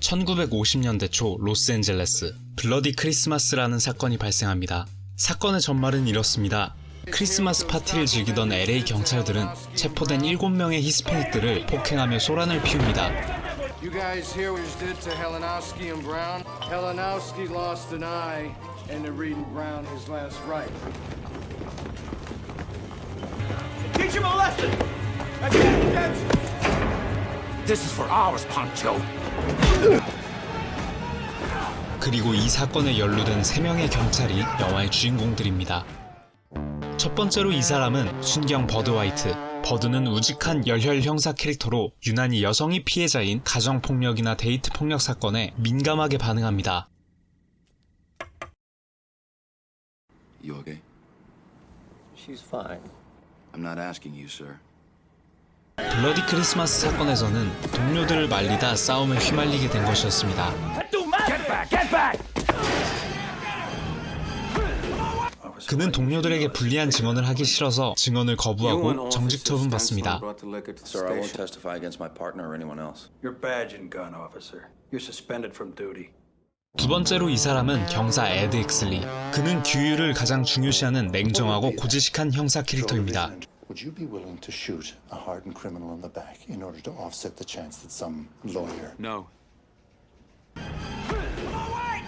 1950년대 초 로스앤젤레스 블러디 크리스마스라는 사건이 발생합니다. 사건의 전말은 이렇습니다. 크리스마스 파티를 즐기던 LA 경찰들은 체포된 7명의 히스패닉들을 폭행하며 소란을 피웁니다. You guys hear what you did to Helenowski and Brown? Helenowski lost an eye, and they're reading Brown his last right. Teach him a lesson! Attention! This is for ours, Poncho. 그리고 이 사건에 연루된 3명의 경찰이 영화의 주인공들입니다. 첫 번째로 이 사람은 순경 버드 화이트. 버드는 우직한 열혈 형사 캐릭터로 유난히 여성이 피해자인 가정폭력이나 데이트 폭력 사건에 민감하게 반응합니다. You okay? She's fine. I'm not asking you, sir. 블러디 크리스마스 사건에서는 동료들을 말리다 싸움에 휘말리게 된 것이었습니다. Get back! Get back! 그는 동료들에게 불리한 증언을 하기 싫어서 증언을 거부하고 정직 처분받습니다. Sir, I won't testify against my partner or anyone else. You're badge and gun officer. You're suspended from duty. 두 번째로 이 사람은 경사 에드 엑슬리. 그는 규율을 가장 중요시하는 냉정하고 고지식한 형사 캐릭터입니다. Would you be willing to shoot a hardened criminal in the back in order to offset the chance that some lawyer? No.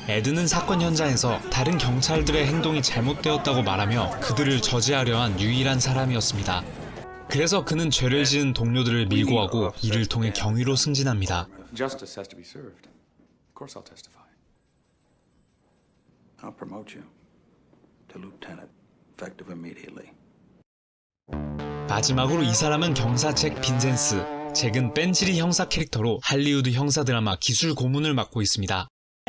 에드는 사건 현장에서 다른 경찰들의 행동이 잘못되었다고 말하며 그들을 저지하려 한 유일한 사람이었습니다. 그래서 그는 죄를 지은 동료들을 밀고 하고 이를 통해 경위로 승진합니다. Justice has to be served. Of course I'll testify. I'll promote you to lieutenant, effective immediately. 마지막으로 이 사람은 경사 잭 빈센스. 잭은 뺀지리 형사 캐릭터로 할리우드 형사 드라마 기술 고문을 맡고 있습니다.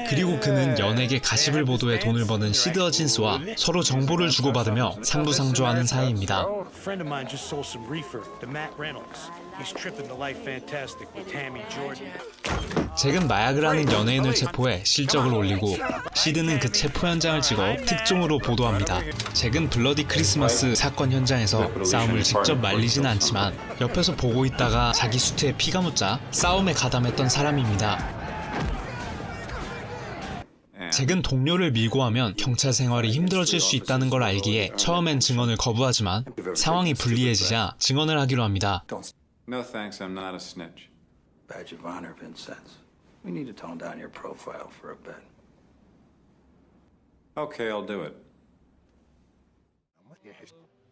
그리고 그는 연예계 가십을 보도해 돈을 버는 시드 허진스와 서로 정보를 주고받으며 상부상조하는 사이입니다. 잭은 마약을 하는 연예인을 체포해 실적을 올리고 시드는 그 체포 현장을 찍어 특종으로 보도합니다. 잭은 블러디 크리스마스 사건 현장에서 싸움을 직접 말리지는 않지만 옆에서 보고 있다가 자기 수트에 피가 묻자 싸움에 가담했던 사람입니다. 잭은 동료를 밀고 하면 경찰 생활이 힘들어질 수 있다는 걸 알기에 처음엔 증언을 거부하지만 상황이 불리해지자 증언을 하기로 합니다. No thanks, I'm not a snitch. Badge of honor, Vincennes. We need to tone down your profile for a bit. Okay, I'll do it.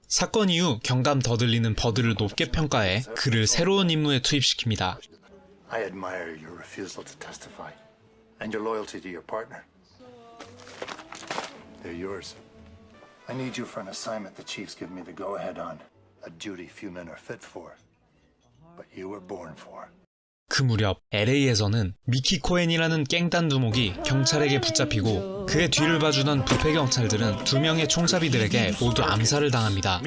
사건 이후 경감 더들리는 버드를 높게 평가해 그를 새로운 임무에 투입시킵니다. I admire your refusal to testify and your loyalty to your partner. They're yours. I need you for an assignment the chiefs give me the go-ahead on. A duty few men are fit for, but you were born for. 그 무렵 LA에서는 미키 코엔이라는 깽단 두목이 경찰에게 붙잡히고 그의 뒤를 봐주던 부패 경찰들은 2명의 총잡이들에게 모두 암살을 당합니다.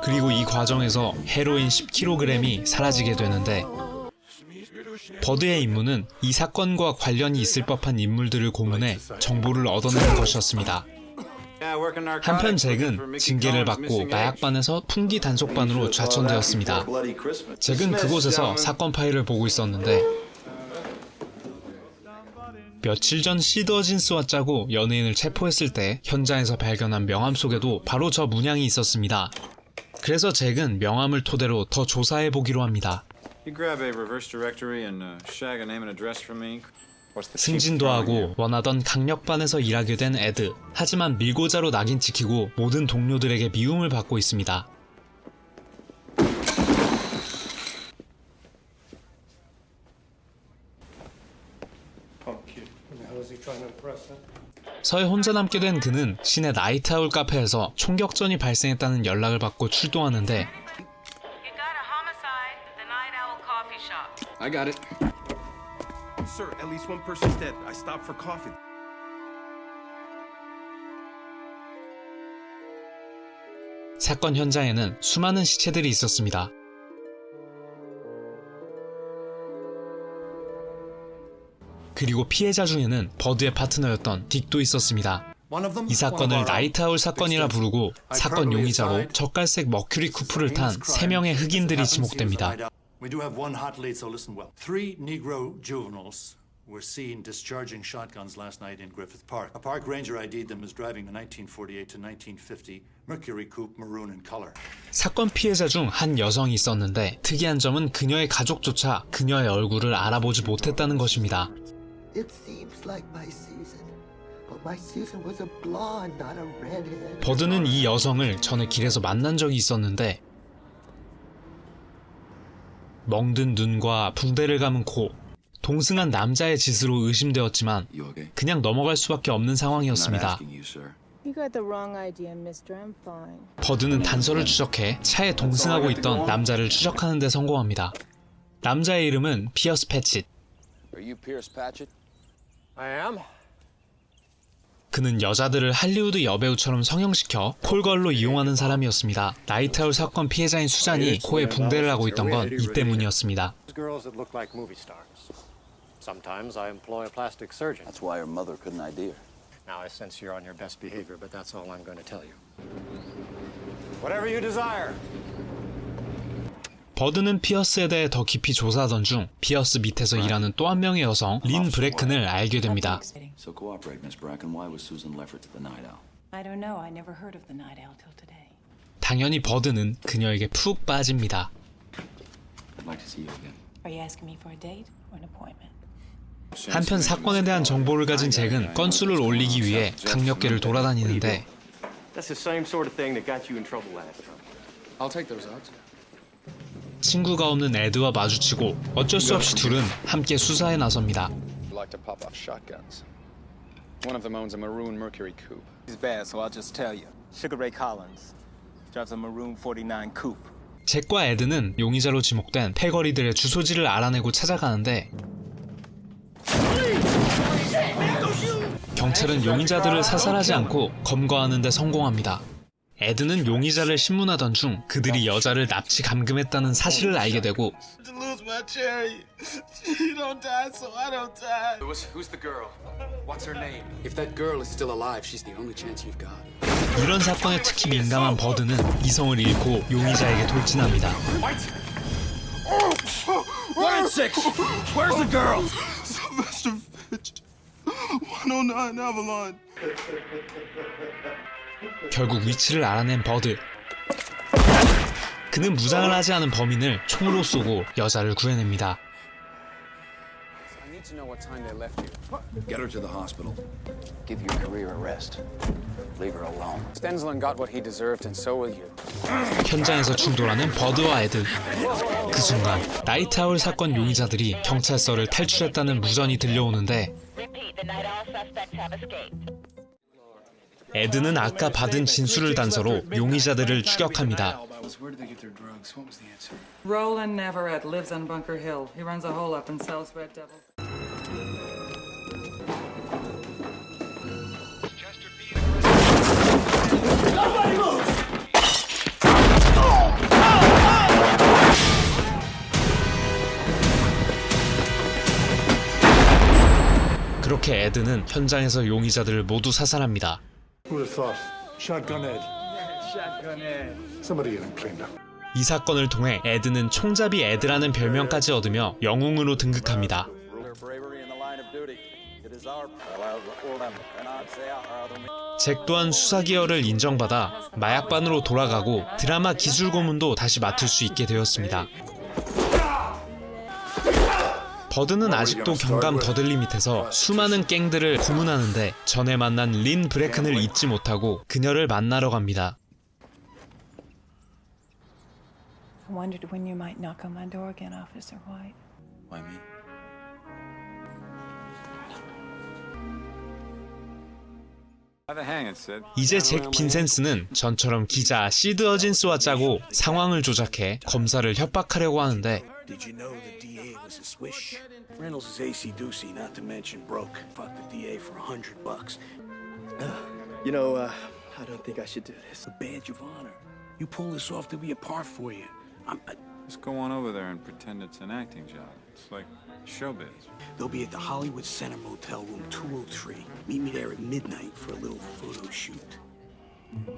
그리고 이 과정에서 헤로인 10kg이 사라지게 되는데 버드의 임무는 이 사건과 관련이 있을 법한 인물들을 고문해 정보를 얻어내는 것이었습니다. 한편 잭은 징계를 받고 마약반에서 풍기 단속반으로 좌천되었습니다. 잭은 그곳에서 사건 파일을 보고 있었는데 며칠 전 시드 허진스와 짜고 연예인을 체포했을 때 현장에서 발견한 명함 속에도 바로 저 문양이 있었습니다. 그래서 잭은 명함을 토대로 더 조사해보기로 합니다. You grab a reverse directory and shag a name and address from me. 승진도 하고 원하던 강력반에서 일하게 된 에드. 하지만 밀고자로 낙인 찍히고 모든 동료들에게 미움을 받고 있습니다. 서해 혼자 남게 된 그는 시내 나이트아울 카페에서 총격전이 발생했다는 연락을 받고 출동하는데 I got it. Sir, at least one person's dead. I stopped for coffee. 사건 현장에는 수많은 시체들이 있었습니다. 그리고 피해자 중에는 버드의 파트너였던 딕도 있었습니다. 이 사건을 나이트아울 사건이라 부르고 사건 용의자로 젓갈색 머큐리 쿠프를 탄 3명의 흑인들이 지목됩니다. We do have one hot lead, so listen well. 3 Negro juveniles were seen discharging shotguns last night in Griffith Park. A park ranger ID'd them as driving the 1948 to 1950 Mercury Coupe maroon in color. 사건 피해자 중 한 여성이 있었는데 특이한 점은 그녀의 가족조차 그녀의 얼굴을 알아보지 못했다는 것입니다. It seems like my season, but my season was a blonde, not a redhead. 버드는 이 여성을 전에 길에서 만난 적이 있었는데 멍든 눈과 붕대를 감은 코, 동승한 남자의 짓으로 의심되었지만 그냥 넘어갈 수밖에 없는 상황이었습니다. You got the wrong idea, mister. I'm fine. 버드는 단서를 추적해 차에 동승하고 있던 남자를 추적하는 데 성공합니다. 남자의 이름은 피어스 패칫. Are you Pierce Patchett? I am? 그는 여자들을 할리우드 여배우처럼 성형시켜 콜걸로 이용하는 사람이었습니다. 나이트아울 사건 피해자인 수잔이 코에 붕대를 하고 있던 건 이 때문이었습니다. Girls that look like movie stars. Sometimes I employ a plastic surgeon. That's why your mother couldn't ID her. Now I sense you're on your best behavior, but that's all I'm going to tell you. Whatever you desire. 버드는 피어스에 대해 더 깊이 조사하던 중 피어스 밑에서 일하는 또 한 명의 여성 린 브레큰을 알게 됩니다. So cooperate, Miss Bracken. Why was Susan Leffert to the Night Owl? I don't know. I never heard of the Night Owl till today. 당연히 버드는 그녀에게 푹 빠집니다. I'd like to see you again. Are you asking me for a date or an appointment? 한편 사건에 대한 정보를 가진 잭은 건수를 올리기 위해 강력계를 돌아다니는데 That's the same sort of thing that got you in trouble last time. I'll take those odds. 친구가 없는 에드와 마주치고 어쩔 수 없이 둘은 함께 수사에 나섭니다. Like to pop off shotguns. One of them owns a maroon Mercury coupe. He's bad, so I'll just tell you. Sugar Ray Collins drives a maroon 49 coupe. 잭과 에드는 용의자로 지목된 패거리들의 주소지를 알아내고 찾아가는데 경찰은 용의자들을 사살하지 않고 검거하는 데 성공합니다. 에드는 용의자를 신문하던 중 그들이 여자를 납치 감금했다는 사실을 알게 되고 Who's the girl? What's her name? If that girl is still alive, she's the only chance you've got. 이런 사건에 특히 민감한 버드는 이성을 잃고 용의자에게 돌진합니다. One and six. Where's the girl? Sylvester Fitch. 109 Avalon. 결국 위치를 알아낸 버드. 그는 무장을 하지 않은 범인을 총으로 쏘고 여자를 구해냅니다. I need to know what time they left you. Get her to the hospital. Give your career a rest. Leave her alone. Stensland got what he deserved, and so will you. 현장에서 충돌하는 버드와 에드. 그 순간 나이트아울 사건 용의자들이 경찰서를 탈출했다는 무전이 들려오는데 에드는 아까 받은 진술을 단서로 용의자들을 추격합니다. Where did they get their drugs? What was the answer? Roland Navarrete lives on Bunker Hill. He runs a hole up and sells Red Devil. 그렇게 에드는 현장에서 용의자들을 모두 사살합니다. Who would have thought? Shotgun Ed. Shotgun Ed. Somebody get him cleaned up. 이 사건을 통해 에드는 총잡이 에드라는 별명까지 얻으며 영웅으로 등극합니다. 잭 또한 수사 기여를 인정받아 마약반으로 돌아가고 드라마 기술 고문도 다시 맡을 수 있게 되었습니다. 버드는 아직도 경감 더들리 밑에서 수많은 갱들을 고문하는데 전에 만난 린 브레큰을 잊지 못하고 그녀를 만나러 갑니다. I wondered when you might knock on my door again, Officer White. Why me? By the hang it, Sid. 이제 잭 빈센스는 전처럼 기자 시드 어진스와 짜고 상황을 조작해 검사를 협박하려고 하는데 Did you know the DA was a swish? Reynolds is acey-deucey, not to mention broke. Fuck the DA for $100. You know, I don't think I should do this. A badge of honor. You pull this off, there'll be a part for you. Just go on over there and pretend it's an acting job. It's like showbiz. They'll be at the Hollywood Center Motel Room 203. Meet me there at midnight for a little photo shoot.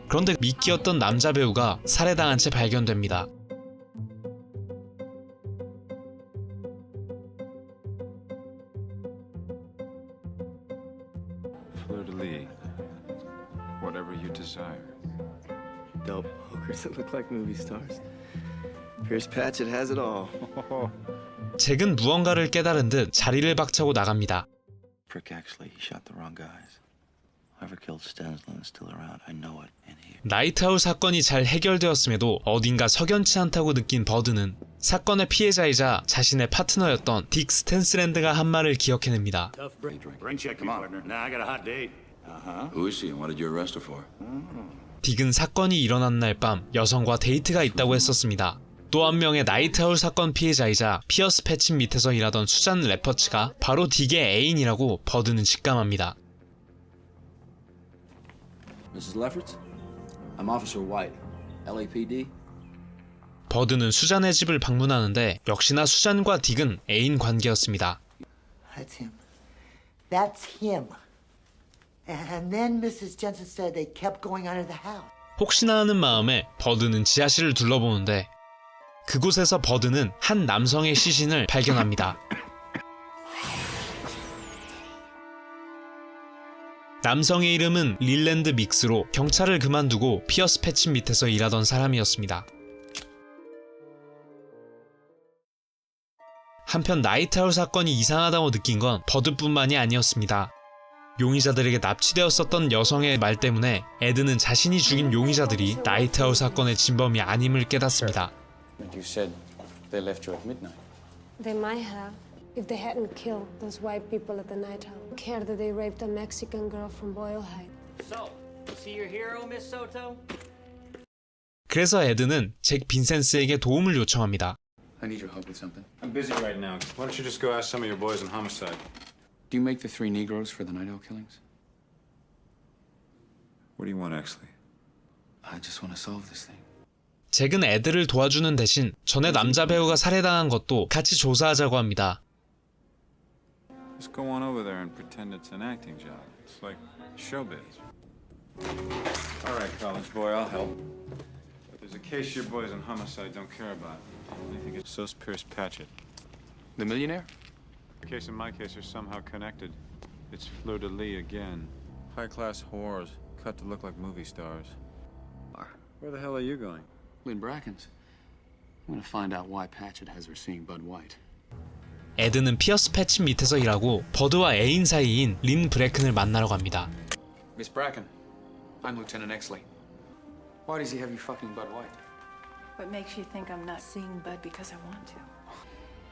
그런데 미끼였던 남자 배우가 살해당한 채 발견됩니다. fleur-de-lis. Whatever you desire. Dope hookers that look like movie stars. Pierce Patchett has it all. 잭은 무언가를 깨달은 듯 자리를 박차고 나갑니다. Prick actually shot the wrong guys. Whoever killed Stensland is still around. I know it. And he... 나이트아웃 사건이 잘 해결되었음에도 어딘가 석연치 않다고 느낀 버드는 사건의 피해자이자 자신의 파트너였던 딕 스탠슬랜드가 한 말을 기억해냅니다. Rain check, come on. Nah, I got a hot date. Who is she and what did you arrest her for? 딕은 사건이 일어난 날 밤 여성과 데이트가 있다고 했었습니다. 또 한 명의 나이트아웃 사건 피해자이자 피어스 패친 밑에서 일하던 수잔 레퍼츠가 바로 딕의 애인이라고 버드는 직감합니다. Mrs. Lefferts? I'm Officer White. LAPD? 버드는 수잔의 집을 방문하는데 역시나 수잔과 딕은 애인 관계였습니다. That's him. That's him. And then Mrs. Jensen said they kept going out of the house. 혹시나 하는 마음에 버드는 지하실을 둘러보는데 그곳에서 버드는 한 남성의 시신을 발견합니다. 남성의 이름은 릴랜드 믹스로 경찰을 그만두고 피어스 패친 밑에서 일하던 사람이었습니다. 한편 나이트아웃 사건이 이상하다고 느낀 건 버드뿐만이 아니었습니다. 용의자들에게 납치되었었던 여성의 말 때문에 에드는 자신이 죽인 용의자들이 나이트아웃 사건의 진범이 아님을 깨닫습니다. But you said they left you at midnight. They might have, if they hadn't killed those white people at the night owl. Care that they raped a Mexican girl from Boyle Heights. So, is he your hero, Miss Soto? 그래서 에드는 잭 빈센스에게 도움을 요청합니다. I need your help with something. I'm busy right now. Why don't you just go ask some of your boys in homicide? Do you make the 3 Negroes for the Night Owl killings? What do you want, Exley? I just want to solve this thing. 잭은 에드를 도와주는 대신 전에 남자 배우가 살해당한 것도 같이 조사하자고 합니다. Just go on over there and pretend it's an acting job. It's like showbiz. All right, college boy, I'll help. But there's a case your boys in homicide don't care about. I think it's So's Pierce Patchett. The millionaire? The case and my case are somehow connected. It's fleur-de-lis again. High-class whores, cut to look like movie stars. Where the hell are you going? Lynn Bracken's. I'm gonna find out why Patchett has her seeing Bud White. 에드는 피어스 패친 밑에서 일하고 버드와 애인 사이인 린 브래큰을 만나러 갑니다. Miss Bracken, I'm Lieutenant Exley. Why does he have you fucking Bud White? What makes you think I'm not seeing Bud because I want to?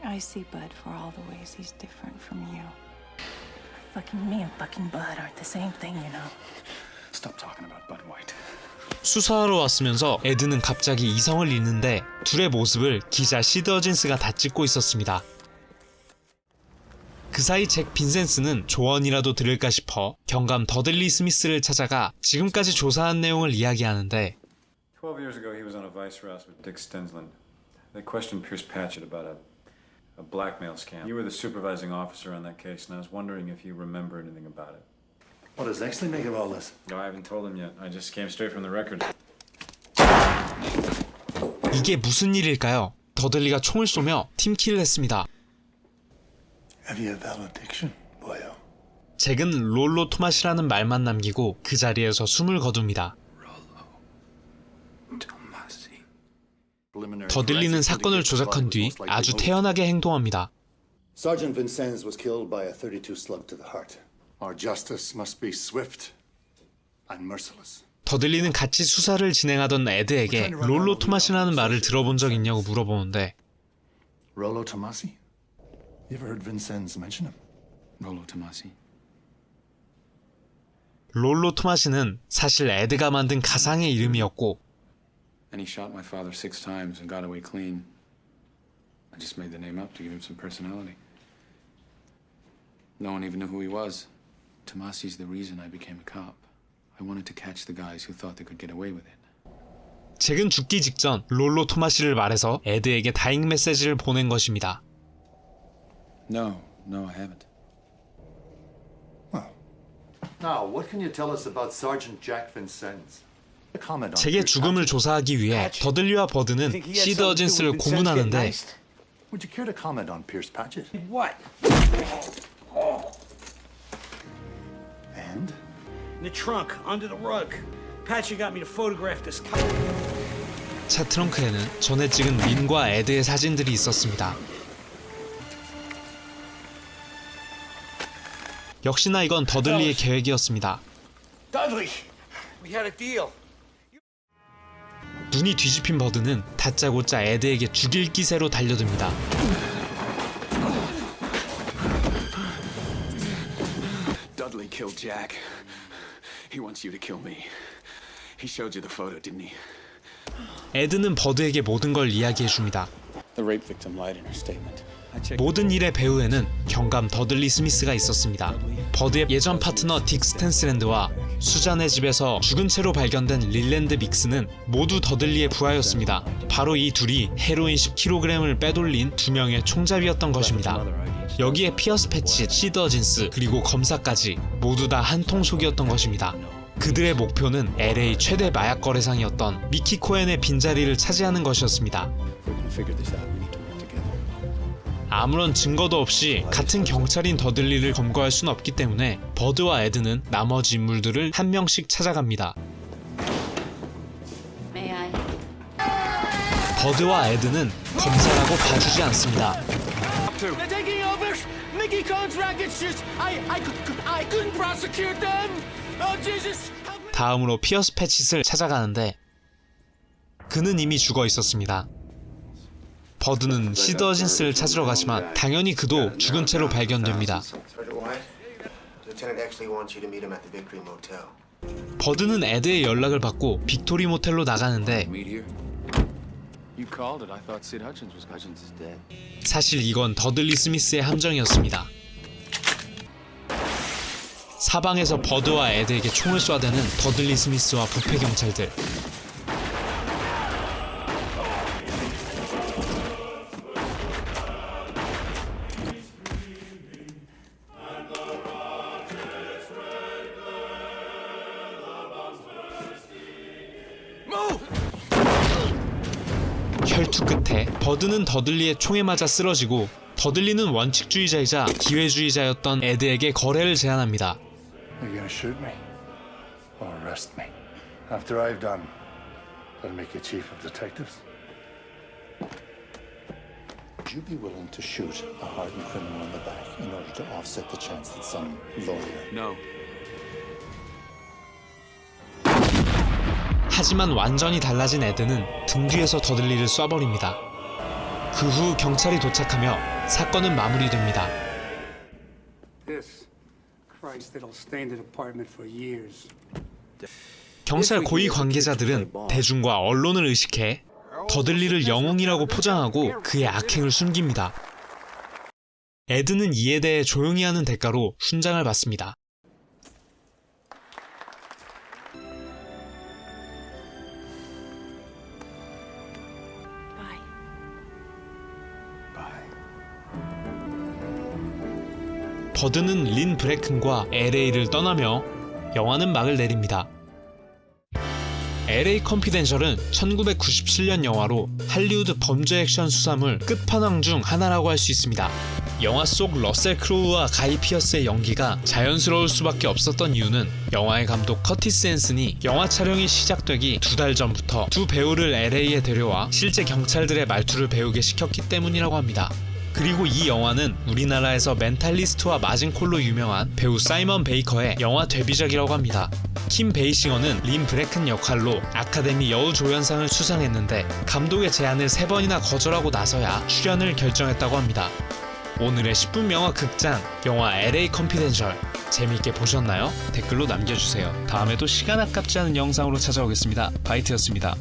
I see Bud for all the ways he's different from you. Fucking me and fucking Bud aren't the same thing, you know. Stop talking about Bud White. 수사하러 왔으면서 에드는 갑자기 이성을 잃는데 둘의 모습을 기자 시더진스가 다 찍고 있었습니다. 그 사이 잭 빈센스는 조언이라도 들을까 싶어 경감 더들리 스미스를 찾아가 지금까지 조사한 내용을 이야기하는데 12 years ago, he was on a vice arrest with Dick Stensland. They questioned Pierce Patchett about a blackmail scam. You were the supervising officer on that case, and I was wondering if you remember anything about it. What does Exley make of all this? No, I haven't told him yet. I just came straight from the records. 이게 무슨 일일까요? 더들리가 총을 쏘며 팀킬을 했습니다. Have you a valediction, boyo? 잭은 롤로 토마시라는 말만 남기고 그 자리에서 숨을 거둡니다. 더들리는 사건을 조작한 뒤 아주 태연하게 행동합니다. Sergeant Vincennes was killed by a 32 slug to the heart. Our justice must be swift and merciless. 더들리는 같이 수사를 진행하던 에드에게 롤로 토마시라는 말을 들어본 적 있냐고 물어보는데 Rollo Tomasi? You ever heard Vincennes mention him? Rollo Tomasi. 롤로 토마시는 사실 에드가 만든 가상의 이름이었고 And he shot my father 6 times and got away clean. I just made the name up to give him some personality. No one even knew who he was. Tomasi's the reason I became a cop. I wanted to catch the guys who thought they could get away with it. 잭은 죽기 직전 롤로 토마시를 말해서 에드에게 다잉 메시지를 보낸 것입니다. No, I haven't. Now, what can you tell us about Sergeant Jack Vincennes? 잭의 죽음을 조사하기 위해 더들리와 버드는 시더진스를 고문하는데 Would you care to comment on Pierce Patchett? What? And In the trunk, under the rug. Patchy got me to photograph this. 차 트렁크에는 전에 찍은 린과 에드의 사진들이 있었습니다. 역시나 이건 더들리의 계획이었습니다. Dudley, we had a deal. 눈이 뒤집힌 버드는 다짜고짜 에드에게 죽일 기세로 달려듭니다. Dudley killed Jack. He wants you to kill me. He showed you the photo, didn't he? 에드는 버드에게 모든 걸 이야기해줍니다. The rape victim lied in her statement. 모든 일의 배후에는 경감 더들리 스미스가 있었습니다. 버드의 예전 파트너 딕 스탠스랜드와 수잔의 집에서 죽은 채로 발견된 릴랜드 믹스는 모두 더들리의 부하였습니다. 바로 이 둘이 헤로인 10kg을 빼돌린 두 명의 총잡이였던 것입니다. 여기에 피어스 패치, 시드 어진스, 그리고 검사까지 모두 다 한 통속이었던 것입니다. 그들의 목표는 LA 최대 마약 거래상이었던 미키 코엔의 빈자리를 차지하는 것이었습니다. 아무런 증거도 없이 같은 경찰인 더들리를 검거할 수는 없기 때문에 버드와 에드는 나머지 인물들을 한 명씩 찾아갑니다. 버드와 에드는 검사라고 봐주지 않습니다. They're taking over. Mickey Cohen's rackets just I couldn't prosecute them. Oh Jesus. 다음으로 피어스 패치스를 찾아가는데 그는 이미 죽어 있었습니다. 버드는 시드 어진스를 찾으러 가지만 당연히 그도 죽은 채로 발견됩니다. 버드는 에드의 연락을 받고 빅토리 모텔로 나가는데 사실 이건 더들리 스미스의 함정이었습니다. 사방에서 버드와 에드에게 총을 쏴대는 더들리 스미스와 부패 경찰들. 혈투 끝에 버드는 더들리의 총에 맞아 쓰러지고 더들리는 원칙주의자이자 기회주의자였던 에드에게 거래를 제안합니다. Are you gonna shoot me? Or arrest me? After I've done, that'll make you chief of detectives. Would you be willing to shoot a hardened criminal in the back in order to offset the chance that some lawyer... No. 하지만 완전히 달라진 에드는 등 뒤에서 더들리를 쏴버립니다. 그 후 경찰이 도착하며 사건은 마무리됩니다. 경찰 고위 관계자들은 대중과 언론을 의식해 더들리를 영웅이라고 포장하고 그의 악행을 숨깁니다. 에드는 이에 대해 조용히 하는 대가로 훈장을 받습니다. 버드는 린 브레큰과 LA를 떠나며 영화는 막을 내립니다. LA 컨피덴셜은 1997년 영화로 할리우드 범죄 액션 수사물 끝판왕 중 하나라고 할 수 있습니다. 영화 속 러셀 크로우와 가이 피어스의 연기가 자연스러울 수밖에 없었던 이유는 영화의 감독 커티스 앤슨이 영화 촬영이 시작되기 2달 전부터 두 배우를 LA에 데려와 실제 경찰들의 말투를 배우게 시켰기 때문이라고 합니다. 그리고 이 영화는 우리나라에서 멘탈리스트와 마진콜로 유명한 배우 사이먼 베이커의 영화 데뷔작이라고 합니다. 킴 베이싱어는 린 브레큰 역할로 아카데미 여우조연상을 수상했는데 감독의 제안을 3번이나 거절하고 나서야 출연을 결정했다고 합니다. 오늘의 10분 영화 극장, 영화 LA 컨피덴셜 재미있게 보셨나요? 댓글로 남겨주세요. 다음에도 시간 아깝지 않은 영상으로 찾아오겠습니다. 바이트였습니다.